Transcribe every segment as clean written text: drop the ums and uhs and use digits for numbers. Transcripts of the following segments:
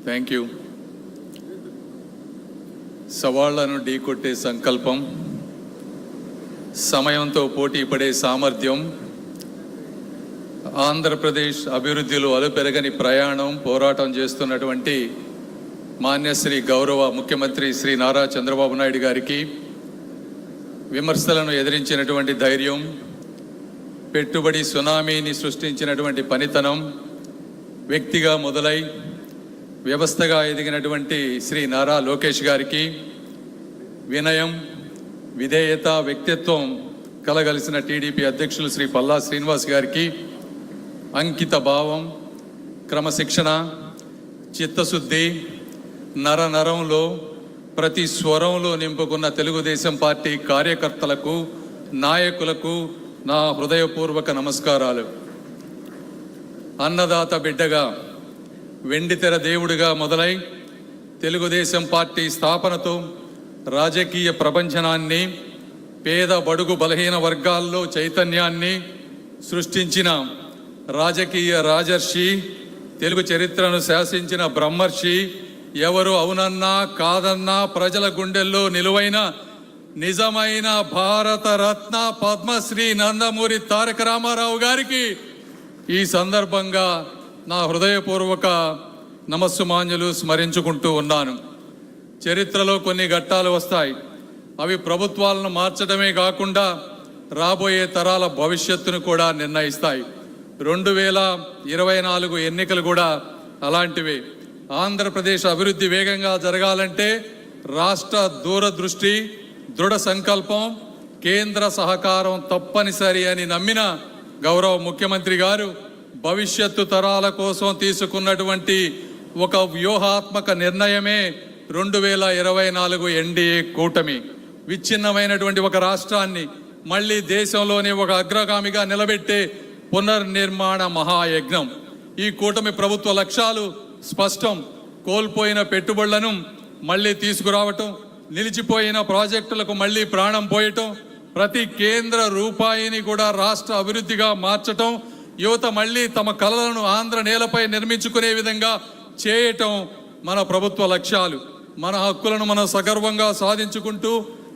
Thank you. సవాళ్లను ఢీకొట్టే సంకల్పం, సమయంతో పోటీ పడే సామర్థ్యం, ఆంధ్రప్రదేశ్ అభివృద్ధిలో అలుపెరగని ప్రయాణం పోరాటం చేస్తున్నటువంటి మాన్యశ్రీ గౌరవ ముఖ్యమంత్రి శ్రీ నారా చంద్రబాబు నాయుడు గారికి విమర్శలను ఎదిరించినటువంటి ధైర్యం, పెట్టుబడి సునామీని సృష్టించినటువంటి పనితనం, వ్యక్తిగా మొదలై వ్యవస్థగా ఎదిగినటువంటి శ్రీ నారా లోకేష్ గారికి వినయం, విధేయత, వ్యక్తిత్వం కలగలిసిన టీడీపీ అధ్యక్షులు శ్రీ పల్లా శ్రీనివాస్ గారికి అంకిత భావం, క్రమశిక్షణ, చిత్తశుద్ధి, నరంలో ప్రతి స్వరంలో నింపుకున్న తెలుగుదేశం పార్టీ కార్యకర్తలకు, నాయకులకు నా హృదయపూర్వక నమస్కారాలు. అన్నదాత బిడ్డగా, వెండితెర దేవుడిగా మొదలై తెలుగుదేశం పార్టీ స్థాపనతో రాజకీయ ప్రపంచనాన్ని, పేద బడుగు బలహీన వర్గాల్లో చైతన్యాన్ని సృష్టించిన రాజకీయ రాజర్షి, తెలుగు చరిత్రను శాసించిన బ్రహ్మర్షి, ఎవరు అవునన్నా కాదన్నా ప్రజల గుండెల్లో నిలువైన నిజమైన భారత రత్న పద్మశ్రీ నందమూరి తారక రామారావు గారికి ఈ సందర్భంగా నా హృదయపూర్వక నమస్సుమాంజలు స్మరించుకుంటూ ఉన్నాను. చరిత్రలో కొన్ని ఘట్టాలు వస్తాయి. అవి ప్రభుత్వాలను మార్చడమే కాకుండా రాబోయే తరాల భవిష్యత్తును కూడా నిర్ణయిస్తాయి. 2024 ఎన్నికలు కూడా అలాంటివే. ఆంధ్రప్రదేశ్ అభివృద్ధి వేగంగా జరగాలంటే రాష్ట్ర దూరదృష్టి, దృఢ సంకల్పం, కేంద్ర సహకారం తప్పనిసరి అని నమ్మిన గౌరవ ముఖ్యమంత్రి గారు భవిష్యత్తు తరాల కోసం తీసుకున్నటువంటి ఒక వ్యూహాత్మక నిర్ణయమే 2024 ఎన్డీఏ కూటమి. విచ్ఛిన్నమైనటువంటి ఒక రాష్ట్రాన్ని మళ్ళీ దేశంలోనే ఒక అగ్రగామిగా నిలబెట్టే పునర్నిర్మాణ మహాయజ్ఞం. ఈ కూటమి ప్రభుత్వ లక్ష్యాలు స్పష్టం. కోల్పోయిన పెట్టుబడులను మళ్ళీ తీసుకురావటం, నిలిచిపోయిన ప్రాజెక్టులకు మళ్ళీ ప్రాణం పోయటం, ప్రతి కేంద్ర రూపాయిని కూడా రాష్ట్ర అభివృద్ధిగా మార్చటం, యువత మళ్ళీ తమ కలలను ఆంధ్ర నేలపై నిర్మించుకునే విధంగా చేయటం మన ప్రభుత్వ లక్ష్యాలు. మన హక్కులను మనం సగర్వంగా సాధించుకుంటూ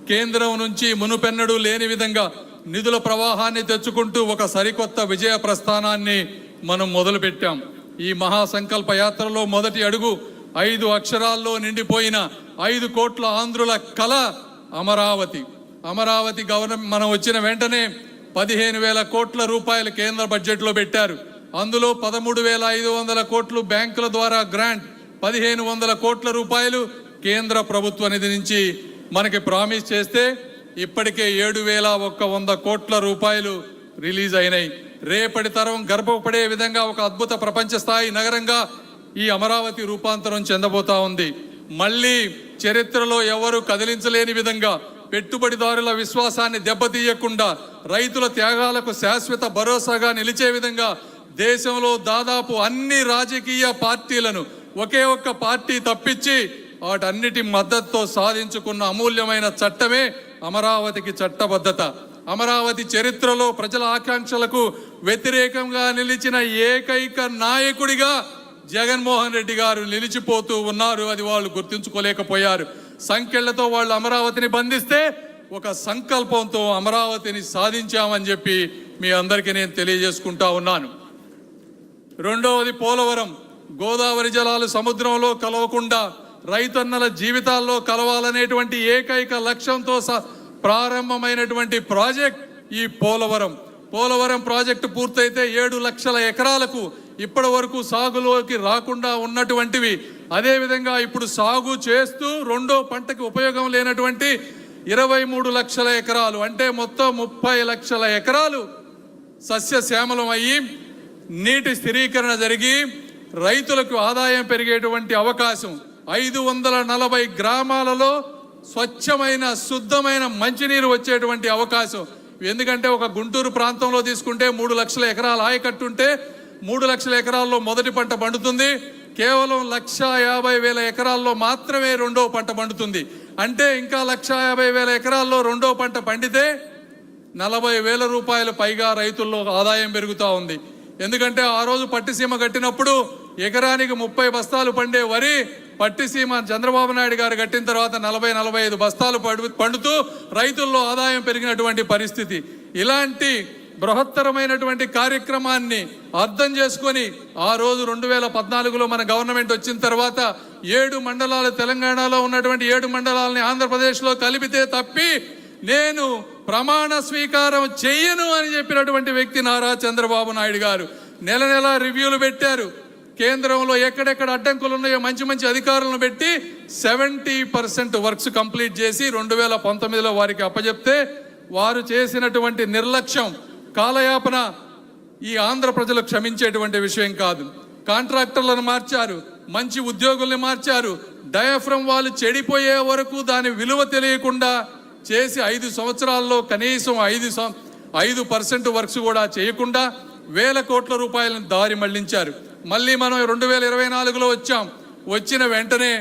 కేంద్రం నుంచి మునుపెన్నడూ లేని విధంగా నిధుల ప్రవాహాన్ని తెచ్చుకుంటూ ఒక సరికొత్త విజయ ప్రస్థానాన్ని మనం మొదలుపెట్టాం. ఈ మహాసంకల్ప యాత్రలో మొదటి అడుగు 5 అక్షరాల్లో నిండిపోయిన 5 కోట్ల ఆంధ్రుల కళ అమరావతి. అమరావతి గవర్నమెంట్ మనం వచ్చిన వెంటనే 15,000 కోట్ల రూపాయలు కేంద్ర బడ్జెట్లో పెట్టారు. అందులో 13,500 కోట్లు బ్యాంకుల ద్వారా గ్రాంట్, 1,500 కోట్ల రూపాయలు కేంద్ర ప్రభుత్వ నిధి నుంచి మనకి ప్రామిస్ చేస్తే ఇప్పటికే 7,100 కోట్ల రూపాయలు రిలీజ్ అయినాయి. రేపటి తరం గర్భపడే విధంగా ఒక అద్భుత ప్రపంచ స్థాయి నగరంగా ఈ అమరావతి రూపాంతరం చెందబోతా ఉంది. మళ్ళీ చరిత్రలో ఎవరు కదిలించలేని విధంగా, పెట్టుబడిదారుల విశ్వాసాన్ని దెబ్బతీయకుండా, రైతుల త్యాగాలకు శాశ్వత భరోసాగా నిలిచే విధంగా దేశంలో దాదాపు అన్ని రాజకీయ పార్టీలను ఒకే ఒక్క పార్టీ తప్పించి వాటన్నిటి మద్దతుతో సాధించుకున్న అమూల్యమైన చట్టమే అమరావతికి చట్టబద్ధత. అమరావతి చరిత్రలో ప్రజల ఆకాంక్షలకు వ్యతిరేకంగా నిలిచిన ఏకైక నాయకుడిగా జగన్మోహన్ రెడ్డి గారు నిలిచిపోతూ ఉన్నారు. అది వాళ్ళు గుర్తించుకోలేకపోయారు. సంఖ్యలతో వాళ్ళు అమరావతిని బంధిస్తే ఒక సంకల్పంతో అమరావతిని సాధించామని చెప్పి మీ అందరికీ నేను తెలియజేసుకుంటా ఉన్నాను. రెండవది పోలవరం. గోదావరి జలాలు సముద్రంలో కలవకుండా రైతన్నల జీవితాల్లో కలవాలనేటువంటి ఏకైక లక్ష్యంతో ప్రారంభమైనటువంటి ప్రాజెక్ట్ ఈ పోలవరం. పోలవరం ప్రాజెక్టు పూర్తయితే 7 లక్షల ఎకరాలకు ఇప్పటి వరకు సాగులోకి రాకుండా ఉన్నటువంటివి, అదేవిధంగా ఇప్పుడు సాగు చేస్తూ రెండో పంటకి ఉపయోగం లేనటువంటి 23 లక్షల ఎకరాలు, అంటే మొత్తం 30 లక్షల ఎకరాలు సస్యశ్యామలం అయ్యి నీటి స్థిరీకరణ జరిగి రైతులకు ఆదాయం పెరిగేటువంటి అవకాశం. 540 గ్రామాలలో స్వచ్ఛమైన శుద్ధమైన మంచినీరు వచ్చేటువంటి అవకాశం. ఎందుకంటే ఒక గుంటూరు ప్రాంతంలో తీసుకుంటే 3 లక్షల ఎకరాల ఆయకట్టుంటే 3 లక్షల ఎకరాల్లో మొదటి పంట పండుతుంది. కేవలం 1,50,000 ఎకరాల్లో మాత్రమే రెండో పంట పండుతుంది. అంటే ఇంకా 1,50,000 ఎకరాల్లో రెండో పంట పండితే 40,000 రూపాయలు పైగా రైతుల్లో ఆదాయం పెరుగుతూ ఉంది. ఎందుకంటే ఆ రోజు పట్టిసీమ కట్టినప్పుడు ఎకరానికి 30 బస్తాలు పండే వరి పట్టిసీమ చంద్రబాబు నాయుడు గారు కట్టిన తర్వాత 40-45 బస్తాలు పండుతూ రైతుల్లో ఆదాయం పెరిగినటువంటి పరిస్థితి. ఇలాంటి బృహత్తరమైనటువంటి కార్యక్రమాన్ని అర్థం చేసుకొని ఆ రోజు 2014లో మన గవర్నమెంట్ వచ్చిన తర్వాత 7 మండలాలు, తెలంగాణలో ఉన్నటువంటి 7 మండలాలని ఆంధ్రప్రదేశ్లో కలిపితే తప్పి నేను ప్రమాణ స్వీకారం చెయ్యను అని చెప్పినటువంటి వ్యక్తి నారా చంద్రబాబు నాయుడు గారు. నెల నెల రివ్యూలు పెట్టారు. కేంద్రంలో ఎక్కడెక్కడ అడ్డంకులు ఉన్నాయో మంచి మంచి అధికారులను పెట్టి 70% వర్క్స్ కంప్లీట్ చేసి 2019లో వారికి అప్పచెప్తే వారు చేసినటువంటి నిర్లక్ష్యం, కాలయాపన ఈ ఆంధ్ర ప్రజలు క్షమించేటువంటి విషయం కాదు. కాంట్రాక్టర్లను మార్చారు, మంచి ఉద్యోగుల్ని మార్చారు. డయాఫ్రమ్ వాళ్ళు చెడిపోయే వరకు దాని విలువ తెలియకుండా చేసి 5 సంవత్సరాల్లో కనీసం 5% వర్క్స్ కూడా చేయకుండా వేల కోట్ల రూపాయలను దారి మళ్లించారు. మళ్ళీ మనం 2024లో వచ్చాం. వచ్చిన వెంటనే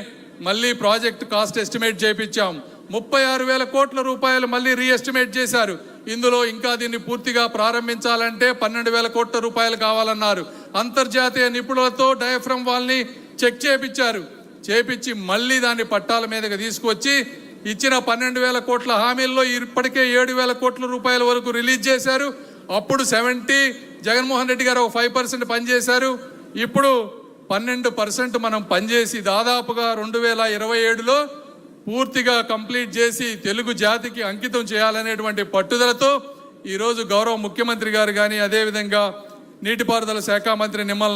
మళ్ళీ ప్రాజెక్ట్ కాస్ట్ ఎస్టిమేట్ చేయించాం. 36,000 కోట్ల రూపాయలు మళ్ళీ రీఎస్టిమేట్ చేశారు. ఇందులో ఇంకా దీన్ని పూర్తిగా ప్రారంభించాలంటే 12,000 కోట్ల రూపాయలు కావాలన్నారు. అంతర్జాతీయ నిపుణులతో డయాఫ్రమ్ వాల్ని చెక్ చేపించి మళ్ళీ దాన్ని పట్టాల మీదకి తీసుకొచ్చి ఇచ్చిన 12,000 కోట్ల హామీల్లో ఇప్పటికే 7,000 కోట్ల రూపాయల వరకు రిలీజ్ చేశారు. అప్పుడు 70 జగన్మోహన్ రెడ్డి గారు 5% పనిచేశారు. ఇప్పుడు 12% మనం పనిచేసి దాదాపుగా 2027లో పూర్తిగా కంప్లీట్ చేసి తెలుగు జాతికి అంకితం చేయాలనేటువంటి పట్టుదలతో ఈరోజు గౌరవ ముఖ్యమంత్రి గారు కానీ, అదేవిధంగా నీటిపారుదల శాఖ మంత్రి నిమ్మల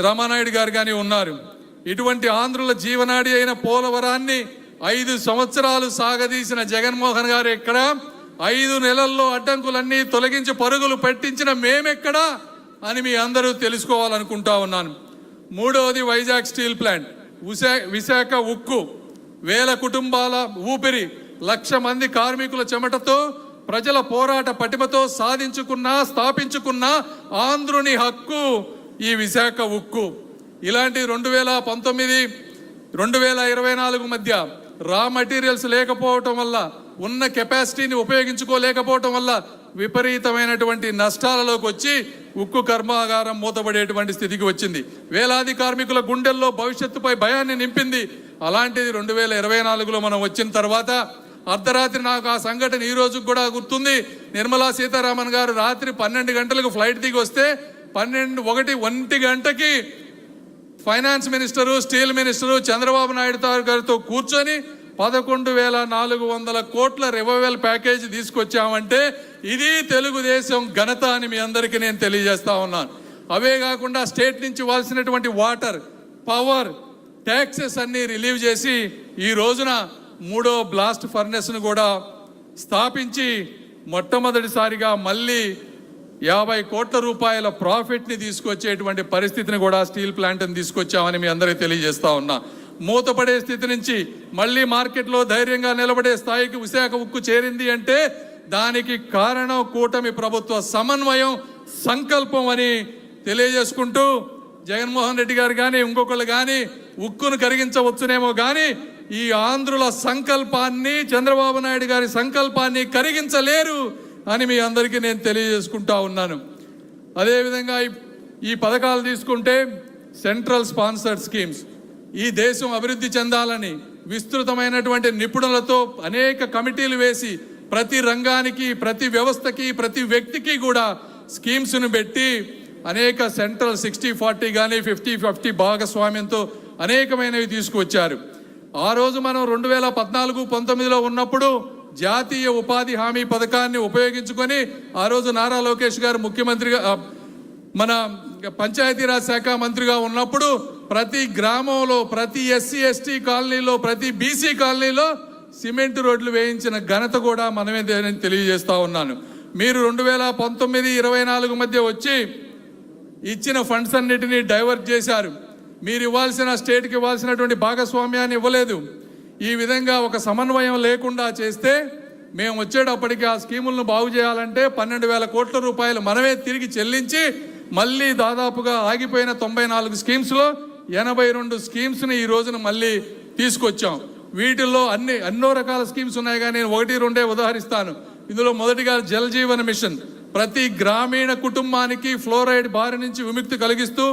రామానాయుడు గారు కానీ ఉన్నారు. ఇటువంటి ఆంధ్రుల జీవనాడి అయిన పోలవరాన్ని 5 సంవత్సరాలు సాగదీసిన జగన్మోహన్ గారు ఎక్కడ? 5 నెలల్లో అడ్డంకులన్నీ తొలగించి పరుగులు పెట్టించిన మేమెక్కడా అని మీ అందరూ తెలుసుకోవాలనుకుంటా ఉన్నాను. మూడవది వైజాగ్ స్టీల్ ప్లాంట్, విశాఖ ఉక్కు, వేల కుటుంబాల ఊపిరి, 1,00,000 మంది కార్మికుల చెమటతో ప్రజల పోరాట పటిమతో స్థాపించుకున్న ఆంధ్రుని హక్కు ఈ విశాఖ ఉక్కు. ఇలాంటి 2019, 2024 మధ్య రా మెటీరియల్స్ లేకపోవటం వల్ల, ఉన్న కెపాసిటీని ఉపయోగించుకోలేకపోవటం వల్ల విపరీతమైనటువంటి నష్టాలలోకి వచ్చి ఉక్కు కర్మాగారం మూతపడేటువంటి స్థితికి వచ్చింది. వేలాది కార్మికుల గుండెల్లో భవిష్యత్తుపై భయాన్ని నింపింది. అలాంటిది 2024లో మనం వచ్చిన తర్వాత అర్ధరాత్రి, నాకు ఆ సంఘటన ఈ రోజు కూడా గుర్తుంది. నిర్మలా సీతారామన్ గారు రాత్రి 12 గంటలకు ఫ్లైట్ దిగి వస్తే 1 గంటకి finance minister, steel minister Chandrababu Naidu గారితో కూర్చొని 11,400 కోట్ల రివైవల్ ప్యాకేజీ తీసుకొచ్చామంటే ఇది తెలుగుదేశం ఘనత అని మీ అందరికీ నేను తెలియజేస్తా ఉన్నాను. అవే కాకుండా స్టేట్ నుంచి ఇవ్వాల్సినటువంటి వాటర్, పవర్, ట్యాక్సెస్ అన్ని రిలీవ్ చేసి ఈ రోజున 3వ బ్లాస్ట్ ఫర్నెస్ను కూడా స్థాపించి మొట్టమొదటిసారిగా మళ్ళీ 50 కోట్ల రూపాయల ప్రాఫిట్ని తీసుకొచ్చేటువంటి పరిస్థితిని కూడా స్టీల్ ప్లాంట్ని తీసుకొచ్చామని మీ అందరికీ తెలియజేస్తా ఉన్నా. మూతపడే స్థితి నుంచి మళ్ళీ మార్కెట్లో ధైర్యంగా నిలబడే స్థాయికి విశాఖ ఉక్కు చేరింది అంటే దానికి కారణం కూటమి ప్రభుత్వ సమన్వయం, సంకల్పం అని తెలియజేసుకుంటూ, జగన్మోహన్ రెడ్డి గారు కానీ ఇంకొకళ్ళు కానీ ఉక్కును కరిగించవచ్చునేమో కానీ ఈ ఆంధ్రుల సంకల్పాన్ని, చంద్రబాబు నాయుడు గారి సంకల్పాన్ని కరిగించలేరు అని మీ అందరికీ నేను తెలియజేసుకుంటా ఉన్నాను. అదేవిధంగా ఈ పథకాలు తీసుకుంటే సెంట్రల్ స్పాన్సర్డ్ స్కీమ్స్, ఈ దేశం అభివృద్ధి చెందాలని విస్తృతమైనటువంటి నిపుణులతో అనేక కమిటీలు వేసి ప్రతి రంగానికి, ప్రతి వ్యవస్థకి, ప్రతి వ్యక్తికి కూడా స్కీమ్స్ను పెట్టి అనేక సెంట్రల్ 60-40 కానీ 50-50 భాగస్వామ్యంతో అనేకమైనవి తీసుకువచ్చారు. ఆ రోజు మనం 2014-19లో ఉన్నప్పుడు జాతీయ ఉపాధి హామీ పథకాన్ని ఉపయోగించుకొని ఆ రోజు నారా లోకేష్ గారు ముఖ్యమంత్రిగా, మన పంచాయతీరాజ్ శాఖ మంత్రిగా ఉన్నప్పుడు ప్రతి గ్రామంలో, ప్రతి SC/ST కాలనీలో, ప్రతి BC కాలనీలో సిమెంట్ రోడ్లు వేయించిన ఘనత కూడా మనమే తెలియజేస్తా ఉన్నాను. మీరు 2019-24 మధ్య వచ్చి ఇచ్చిన ఫండ్స్ అన్నిటినీ డైవర్ట్ చేశారు. మీరు ఇవ్వాల్సిన, స్టేట్కి ఇవ్వాల్సినటువంటి భాగస్వామ్యాన్ని ఇవ్వలేదు. ఈ విధంగా ఒక సమన్వయం లేకుండా చేస్తే మేము వచ్చేటప్పటికి ఆ స్కీములను బాగు చేయాలంటే 12,000 కోట్ల రూపాయలు మనమే తిరిగి చెల్లించి మళ్ళీ దాదాపుగా ఆగిపోయిన 94 స్కీమ్స్లో 82 స్కీమ్స్ని ఈ రోజున మళ్ళీ తీసుకొచ్చాం. వీటిల్లో ఎన్నో రకాల స్కీమ్స్ ఉన్నాయి, కానీ నేను 1-2 ఉదాహరిస్తాను. ఇందులో మొదటిగా జల్ జీవన్ మిషన్ ప్రతి గ్రామీణ కుటుంబానికి ఫ్లోరైడ్ బారి నుంచి విముక్తి కలిగిస్తూ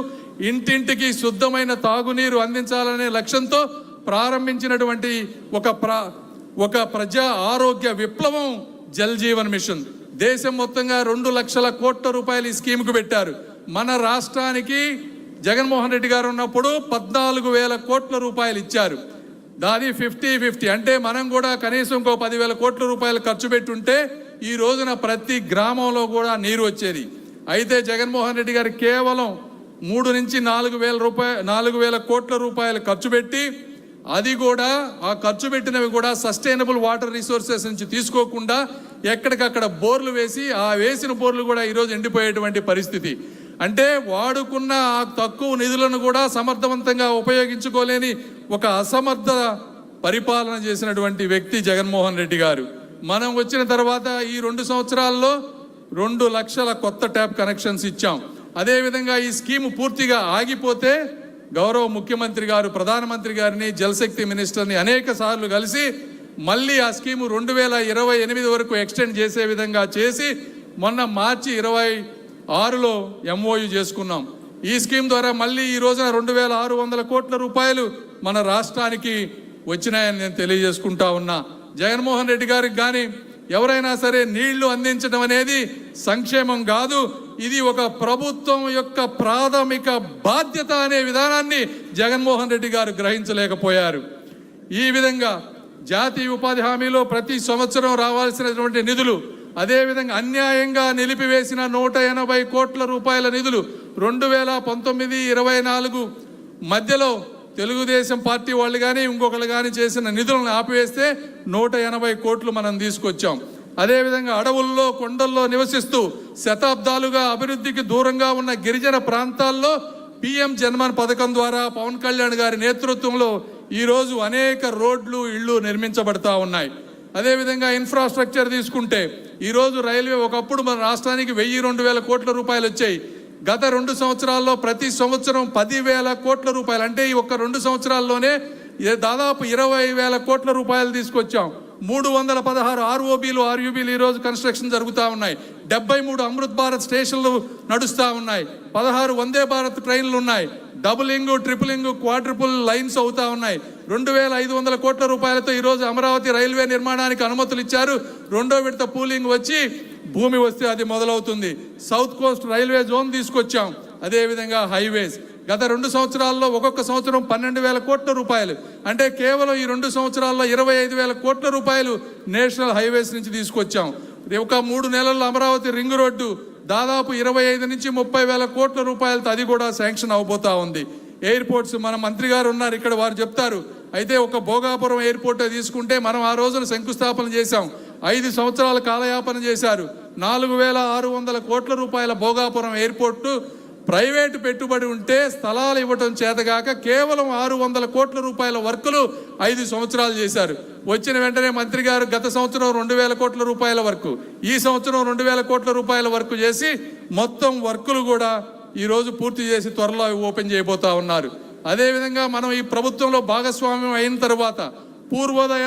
ఇంటింటికి శుద్ధమైన తాగునీరు అందించాలనే లక్ష్యంతో ప్రారంభించినటువంటి ఒక ప్రజా ఆరోగ్య విప్లవం జల్ జీవన్ మిషన్. దేశం మొత్తంగా 2 లక్షల కోట్ల రూపాయలు ఈ స్కీమ్కు పెట్టారు. మన రాష్ట్రానికి జగన్మోహన్ రెడ్డి గారు ఉన్నప్పుడు 14,000 కోట్ల రూపాయలు ఇచ్చారు. దాని 50-50 అంటే మనం కూడా కనీసం ఇంకో 10,000 కోట్ల రూపాయలు ఖర్చు పెట్టుంటే ఈ రోజున ప్రతి గ్రామంలో కూడా నీరు వచ్చేది. అయితే జగన్మోహన్ రెడ్డి గారు కేవలం 3 నుంచి 4,000 కోట్ల రూపాయలు ఖర్చు పెట్టి, అది కూడా ఆ ఖర్చు పెట్టినవి కూడా సస్టైనబుల్ వాటర్ రిసోర్సెస్ నుంచి తీసుకోకుండా ఎక్కడికక్కడ బోర్లు వేసి, ఆ వేసిన బోర్లు కూడా ఈరోజు ఎండిపోయేటువంటి పరిస్థితి. అంటే వాడుకున్న ఆ తక్కువ నిధులను కూడా సమర్థవంతంగా ఉపయోగించుకోలేని ఒక అసమర్థ పరిపాలన చేసినటువంటి వ్యక్తి జగన్మోహన్ రెడ్డి గారు. మనం వచ్చిన తర్వాత ఈ 2 సంవత్సరాల్లో 2 లక్షల కొత్త ట్యాప్ కనెక్షన్స్ ఇచ్చాం. అదేవిధంగా ఈ స్కీమ్ పూర్తిగా ఆగిపోతే గౌరవ ముఖ్యమంత్రి గారు ప్రధానమంత్రి గారిని జలశక్తి మినిస్టర్ని అనేక సార్లు కలిసి మళ్ళీ ఆ స్కీము 2028 వరకు ఎక్స్టెండ్ చేసే విధంగా చేసి మొన్న మార్చి 26లో MOU చేసుకున్నాం. ఈ స్కీమ్ ద్వారా మళ్ళీ ఈ రోజున 2,600 కోట్ల రూపాయలు మన రాష్ట్రానికి వచ్చినాయని నేను తెలియజేసుకుంటా ఉన్నా. జగన్మోహన్ రెడ్డి గారికి కానీ ఎవరైనా సరే నీళ్లు అందించడం అనేది సంక్షేమం కాదు, ఇది ఒక ప్రభుత్వం యొక్క ప్రాథమిక బాధ్యత అనే విధానాన్ని జగన్మోహన్ రెడ్డి గారు గ్రహించలేకపోయారు. ఈ విధంగా జాతీయ ఉపాధి హామీలో ప్రతి సంవత్సరం రావాల్సినటువంటి నిధులు, అదేవిధంగా అన్యాయంగా నిలిపివేసిన 180 కోట్ల రూపాయల నిధులు 2019-24 మధ్యలో తెలుగుదేశం పార్టీ వాళ్ళు కానీ ఇంకొకరు కానీ చేసిన నిధులను ఆపివేస్తే 180 కోట్లు మనం తీసుకొచ్చాం. అదేవిధంగా అడవుల్లో కొండల్లో నివసిస్తూ శతాబ్దాలుగా అభివృద్ధికి దూరంగా ఉన్న గిరిజన ప్రాంతాల్లో PM జన్మన్ పథకం ద్వారా పవన్ కళ్యాణ్ గారి నేతృత్వంలో ఈరోజు అనేక రోడ్లు ఇళ్ళు నిర్మించబడతా ఉన్నాయి. అదేవిధంగా ఇన్ఫ్రాస్ట్రక్చర్ తీసుకుంటే ఈరోజు రైల్వే ఒకప్పుడు మన రాష్ట్రానికి 1,000-2,000 కోట్ల రూపాయలు వచ్చాయి. గత 2 సంవత్సరాల్లో ప్రతి సంవత్సరం 10,000 కోట్ల రూపాయలు, అంటే ఈ ఒక్క 2 సంవత్సరాల్లోనే దాదాపు 20,000 కోట్ల రూపాయలు తీసుకొచ్చాం. 316 ROBలు RUBలు ఈరోజు కన్స్ట్రక్షన్ జరుగుతూ ఉన్నాయి. 73 అమృత్ భారత్ స్టేషన్లు నడుస్తూ ఉన్నాయి. 16 వందే భారత్ ట్రైన్లు ఉన్నాయి. డబులింగ్, ట్రిపులింగ్, క్వాడ్రిపుల్ లైన్స్ అవుతా ఉన్నాయి. 2,500 కోట్ల రూపాయలతో ఈరోజు అమరావతి రైల్వే నిర్మాణానికి అనుమతులు ఇచ్చారు. 2వ విడత పూలింగ్ వచ్చి భూమి వస్తే అది మొదలవుతుంది. సౌత్ కోస్ట్ రైల్వే జోన్ తీసుకొచ్చాం. అదేవిధంగా హైవేస్ గత 2 సంవత్సరాల్లో ఒక్కొక్క సంవత్సరం 12,000 కోట్ల రూపాయలు, అంటే కేవలం ఈ 2 సంవత్సరాల్లో 25,000 కోట్ల రూపాయలు నేషనల్ హైవేస్ నుంచి తీసుకొచ్చాం. ఒక 3 నెలల్లో అమరావతి రింగ్ రోడ్డు దాదాపు 25 నుంచి 30,000 కోట్ల రూపాయలతో అది కూడా శాంక్షన్ అవబోతా ఉంది. ఎయిర్పోర్ట్స్ మన మంత్రి గారు ఉన్నారు ఇక్కడ, వారు చెప్తారు. అయితే ఒక భోగాపురం ఎయిర్పోర్ట్ తీసుకుంటే మనం ఆ రోజున శంకుస్థాపన చేశాం. 5 సంవత్సరాల కాలయాపన చేశారు. 4,600 కోట్ల రూపాయల భోగాపురం ఎయిర్పోర్టు ప్రైవేటు పెట్టుబడి ఉంటే స్థలాలు ఇవ్వటం చేతగాక కేవలం 600 కోట్ల రూపాయల వర్కులు 5 సంవత్సరాలు చేశారు. వచ్చిన వెంటనే మంత్రి గారు గత సంవత్సరం 2,000 కోట్ల రూపాయల వర్కు, ఈ సంవత్సరం 2,000 కోట్ల రూపాయల వర్కు చేసి మొత్తం వర్కులు కూడా ఈరోజు పూర్తి చేసి త్వరలో ఓపెన్ చేయబోతా ఉన్నారు. అదేవిధంగా మనం ఈ ప్రభుత్వంలో భాగస్వామ్యం అయిన తర్వాత పూర్వోదయ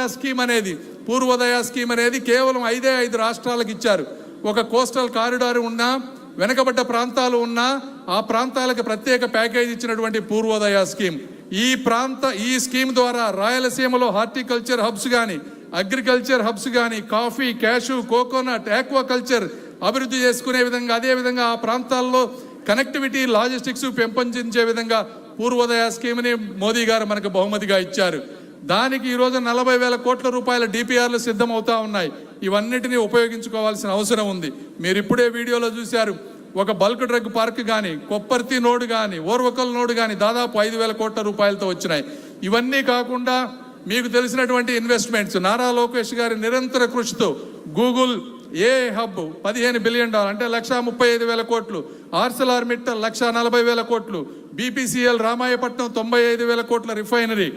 స్కీమ్ అనేది కేవలం 5 రాష్ట్రాలకు ఇచ్చారు. ఒక కోస్టల్ కారిడార్ ఉన్నా, వెనకబడ్డ ప్రాంతాలు ఉన్నా ఆ ప్రాంతాలకు ప్రత్యేక ప్యాకేజ్ ఇచ్చినటువంటి పూర్వోదయ స్కీమ్. ఈ స్కీమ్ ద్వారా రాయలసీమలో హార్టికల్చర్ హబ్స్ కానీ, అగ్రికల్చర్ హబ్స్ కానీ, కాఫీ, క్యాషు, కోకోనట్, ఆక్వాకల్చర్ అభివృద్ధి చేసుకునే విధంగా, అదేవిధంగా ఆ ప్రాంతాల్లో కనెక్టివిటీ, లాజిస్టిక్స్ పెంపొందించే విధంగా పూర్వోదయ స్కీమ్ని మోదీ గారు మనకు బహుమతిగా ఇచ్చారు. దానికి ఈరోజు 40,000 కోట్ల రూపాయల DPRలు సిద్ధమవుతా ఉన్నాయి. ఇవన్నిటినీ ఉపయోగించుకోవాల్సిన అవసరం ఉంది. మీరు ఇప్పుడే వీడియోలో చూశారు, ఒక బల్క్ డ్రగ్ పార్క్ కానీ, కొప్పర్తి నోడు కానీ, ఓర్వకల్ నోడు కానీ దాదాపు 5,000 కోట్ల రూపాయలతో వచ్చినాయి. ఇవన్నీ కాకుండా మీకు తెలిసినటువంటి ఇన్వెస్ట్మెంట్స్, నారా లోకేష్ గారి నిరంతర కృషితో గూగుల్ AI హబ్ $15 బిలియన్ అంటే 1,35,000 కోట్లు, ఆర్సెలార్ మిట్టల్ 1,40,000 కోట్లు, BPCL రామాయపట్నం 95,000 కోట్ల రిఫైనరీ,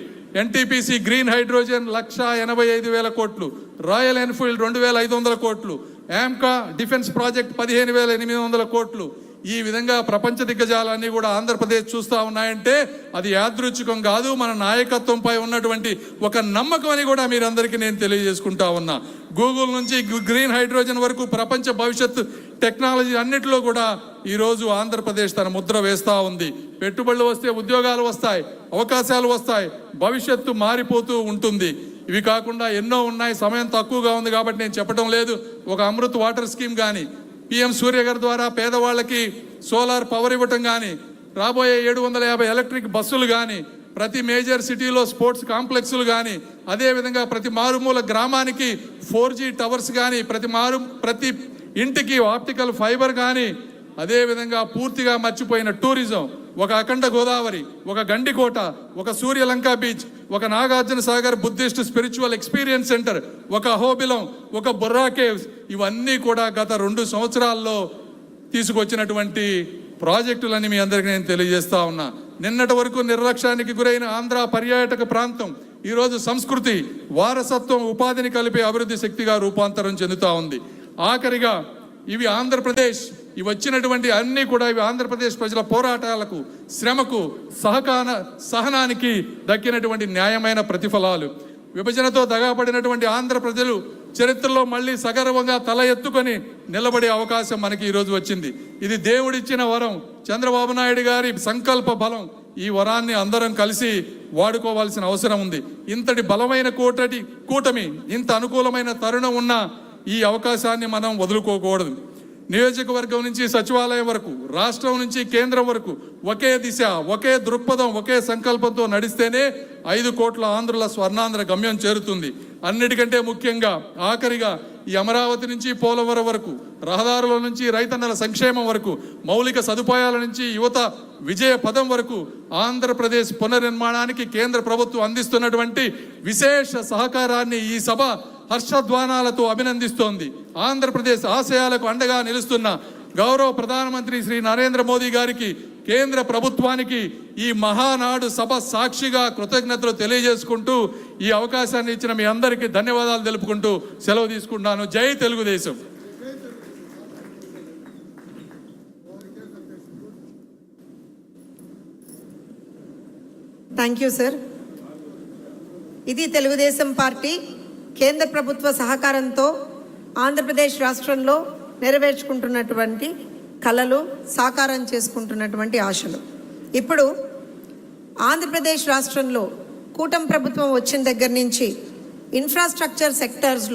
NTPC గ్రీన్ హైడ్రోజన్ 1,85,000 కోట్లు, రాయల్ ఎన్ఫీల్డ్ 2,500 కోట్లు, AMCA డిఫెన్స్ ప్రాజెక్ట్ 15,800 కోట్లు. ఈ విధంగా ప్రపంచ దిగ్గజాలన్నీ కూడా ఆంధ్రప్రదేశ్ చూస్తూ ఉన్నాయంటే అది యాదృచ్ఛికం కాదు, మన నాయకత్వంపై ఉన్నటువంటి ఒక నమ్మకం అని కూడా మీరందరికీ నేను తెలియజేసుకుంటా ఉన్నా. గూగుల్ నుంచి గ్రీన్ హైడ్రోజన్ వరకు ప్రపంచ భవిష్యత్తు టెక్నాలజీ అన్నిటిలో కూడా ఈరోజు ఆంధ్రప్రదేశ్ తన ముద్ర వేస్తూ ఉంది. పెట్టుబడులు వస్తే ఉద్యోగాలు వస్తాయి, అవకాశాలు వస్తాయి, భవిష్యత్తు మారిపోతూ ఉంటుంది. ఇవి కాకుండా ఎన్నో ఉన్నాయి. సమయం తక్కువగా ఉంది కాబట్టి నేను చెప్పడం లేదు. ఒక అమృత్ వాటర్ స్కీమ్ కానీ, పిఎం సూర్య గారి ద్వారా పేదవాళ్ళకి సోలార్ పవర్ ఇవ్వటం కానీ, రాబోయే 750 ఎలక్ట్రిక్ బస్సులు కానీ, ప్రతి మేజర్ సిటీలో స్పోర్ట్స్ కాంప్లెక్స్లు కానీ, అదేవిధంగా ప్రతి మారుమూల గ్రామానికి 4G టవర్స్ కానీ, ప్రతి ఇంటికి ఆప్టికల్ ఫైబర్ కానీ, అదేవిధంగా పూర్తిగా మర్చిపోయిన టూరిజం, ఒక అఖండ గోదావరి, ఒక గండికోట, ఒక సూర్యలంక బీచ్, ఒక Nagarjuna Sagar Buddhist spiritual experience centre, ఒక అహోబిలం, ఒక బొర్రా కేవ్స్, ఇవన్నీ కూడా గత 2 సంవత్సరాల్లో తీసుకొచ్చినటువంటి ప్రాజెక్టులని మీ అందరికీ నేను తెలియజేస్తా ఉన్నా. నిన్నటి వరకు నిర్లక్ష్యానికి గురైన ఆంధ్ర పర్యాటక ప్రాంతం ఈరోజు సంస్కృతి, వారసత్వం, ఉపాధిని కలిపే అభివృద్ధి శక్తిగా రూపాంతరం చెందుతూ ఉంది. ఆఖరిగా ఇవి ఆంధ్రప్రదేశ్, ఇవి వచ్చినటువంటి అన్నీ కూడా ఇవి ఆంధ్రప్రదేశ్ ప్రజల పోరాటాలకు, శ్రమకు, సహనానికి దక్కినటువంటి న్యాయమైన ప్రతిఫలాలు. విభజనతో దగాపడినటువంటి ఆంధ్ర ప్రజలు చరిత్రలో మళ్ళీ సగర్వంగా తల ఎత్తుకొని నిలబడే అవకాశం మనకి ఈరోజు వచ్చింది. ఇది దేవుడిచ్చిన వరం, చంద్రబాబు నాయుడు గారి సంకల్ప బలం. ఈ వరాన్ని అందరం కలిసి వాడుకోవాల్సిన అవసరం ఉంది. ఇంతటి బలమైన కూటమి, ఇంత అనుకూలమైన తరుణం ఉన్న ఈ అవకాశాన్ని మనం వదులుకోకూడదు. నియోజకవర్గం నుంచి సచివాలయం వరకు, రాష్ట్రం నుంచి కేంద్రం వరకు ఒకే దిశ, ఒకే దృక్పథం, ఒకే సంకల్పంతో నడిస్తేనే 5 కోట్ల ఆంధ్రుల స్వర్ణాంధ్ర గమ్యం చేరుతుంది. అన్నిటికంటే ముఖ్యంగా ఆఖరిగా ఈ అమరావతి నుంచి పోలవరం వరకు, రహదారుల నుంచి రైతన్నల సంక్షేమం వరకు, మౌలిక సదుపాయాల నుంచి యువత విజయ పదం వరకు ఆంధ్రప్రదేశ్ పునర్నిర్మాణానికి కేంద్ర ప్రభుత్వం అందిస్తున్నటువంటి విశేష సహకారాన్ని ఈ సభ హర్షధ్వానాలతో అభినందిస్తోంది. ఆంధ్రప్రదేశ్ ఆశయాలకు అండగా నిలుస్తున్న గౌరవ ప్రధానమంత్రి శ్రీ నరేంద్ర మోదీ గారికి, కేంద్ర ప్రభుత్వానికి ఈ మహానాడు సభ సాక్షిగా కృతజ్ఞతలు తెలియజేసుకుంటూ ఈ అవకాశాన్ని ఇచ్చిన మీ అందరికీ ధన్యవాదాలు తెలుపుకుంటూ సెలవు తీసుకుంటున్నాను. జై తెలుగుదేశం. Thank you sir. ఇది తెలుగుదేశం పార్టీ కేంద్ర ప్రభుత్వ సహకారంతో ఆంధ్రప్రదేశ్ రాష్ట్రంలో నెరవేర్చుకుంటున్నటువంటి కళలు, సాకారం చేసుకుంటున్నటువంటి ఆశలు. ఇప్పుడు ఆంధ్రప్రదేశ్ రాష్ట్రంలో కూటమి ప్రభుత్వం వచ్చిన దగ్గర నుంచి ఇన్ఫ్రాస్ట్రక్చర్ సెక్టర్స్లో